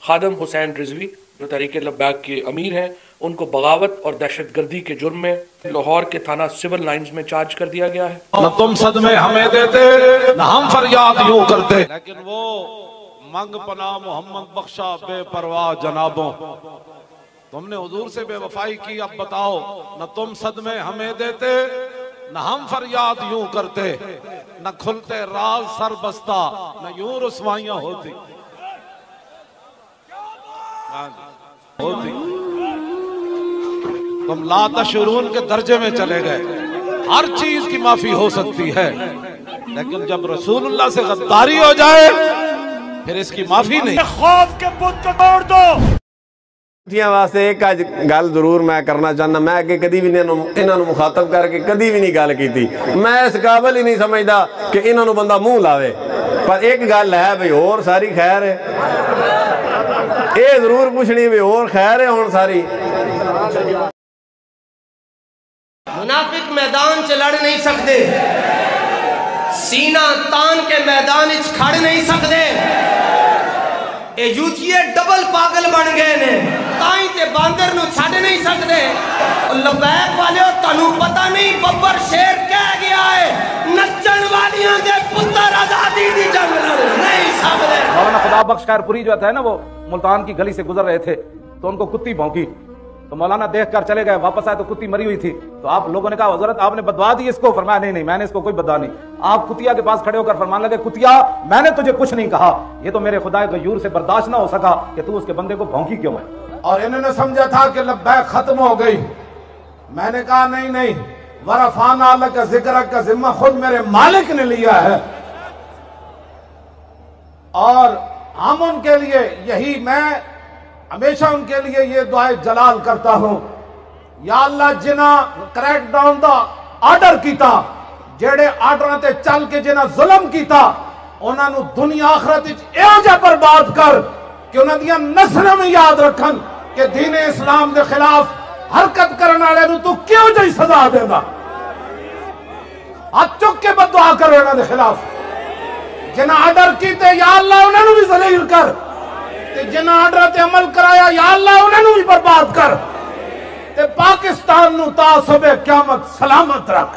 خادم حسین رضوی جو تحریک لبیک کے امیر ہیں، ان کو بغاوت اور دہشت گردی کے جرم میں لاہور کے تھانہ سول لائنز میں چارج کر دیا گیا ہے۔ نہ تم صدمے ہمیں دیتے نہ ہم فریاد یوں کرتے، لیکن وہ منگ پناہ محمد بخشا بے پرواہ جنابوں، تم نے حضور سے بے وفائی کی، اب بتاؤ نہ تم صدمے ہمیں دیتے نہ ہم فریاد یوں کرتے، نہ کھلتے راز سر بستہ نہ یوں رسوائیاں ہوتی۔ تم لا تشعرون کے درجے میں چلے گئے، ہر چیز کی معافی ہو سکتی ہے، لیکن جب رسول اللہ سے غداری ہو جائے پھر اس کی معافی نہیں۔ خوف کے بت کو توڑ دو۔ واسطے ایک گل ضرور میں کرنا چاہنا، میں کہ کدی بھی انہاں نوں مخاطب کر کے کدی بھی نہیں گل کیتی، میں اس قابل ہی نہیں سمجھدا کہ انہاں نوں بندہ منہ لاوے، پر ایک گل ہے بھئی اور ساری خیر ہے، اے ضرور پوچھنی بھی اور خیر ہے ہون ساری۔ منافق میدان چ لڑ نہیں سکتے، سینہ تان کے میدان وچ کھڑ نہیں سکتے، اے یوتھیے ڈبل پاگل بن گئے نے، تائیں تے باندر نو چھڈ نہیں سکتے۔ لبیک والے تانوں پتہ نہیں ببر شیر کہہ گیا ہے نچن والیاں دے پتر آزادی دی جنگ لڑ نہیں سکتے۔ مولانا خدا بخش خیر پوری جو ہے نا، وہ ملتان کی گلی سے گزر رہے تھے تو ان کو کتی بھونکی، تو مولانا دیکھ کر چلے گئے، واپس آئے تو کتی مری ہوئی تھی، تو آپ لوگوں نے کہا حضرت آپ نے بدوا دی اس کو؟ فرمایا نہیں میں نے اس کو کوئی بدوا نہیں۔ آپ کتیا کے پاس کھڑے ہو کر فرمان لگے کتیا میں نے تجھے کچھ نہیں کہا، یہ تو میرے خدا غیور سے برداشت نہ ہو سکا کہ تو اس کے بندے کو بھونکی کیوں ہے؟ اور انہوں نے سمجھا تھا کہ لبیک ختم ہو گئی، میں نے کہا نہیں، ورفعنا لک ذکرک کا ذمہ خود میرے مالک نے لیا ہے، اور ہم ان کے لیے یہی، میں ہمیشہ ان کے لیے یہ دعائے جلال کرتا ہوں، یا اللہ جنہاں کریک ڈاؤن دا آرڈر کیتا، جیڑے آرڈراں تے چل کے جنہاں ظلم کیتا، انہاں نو دنیا آخرت ایہو جا برباد کر کہ انہاں دیاں نسلاں میں یاد رکھن کہ دین اسلام دے خلاف حرکت کرن والے نو تو کیوں جی سزا دیندا۔ ہاتھ چک کے بددعا کرو انہاں دے خلاف، جنہاں آرڈر کیتے یا اللہ انہاں نو بھی ذلیل کر، تے جنہاں آرڈر تے عمل کرایا یا اللہ انہاں نو بھی برباد کر، تے پاکستان نو تا صبح قیامت سلامت رکھ۔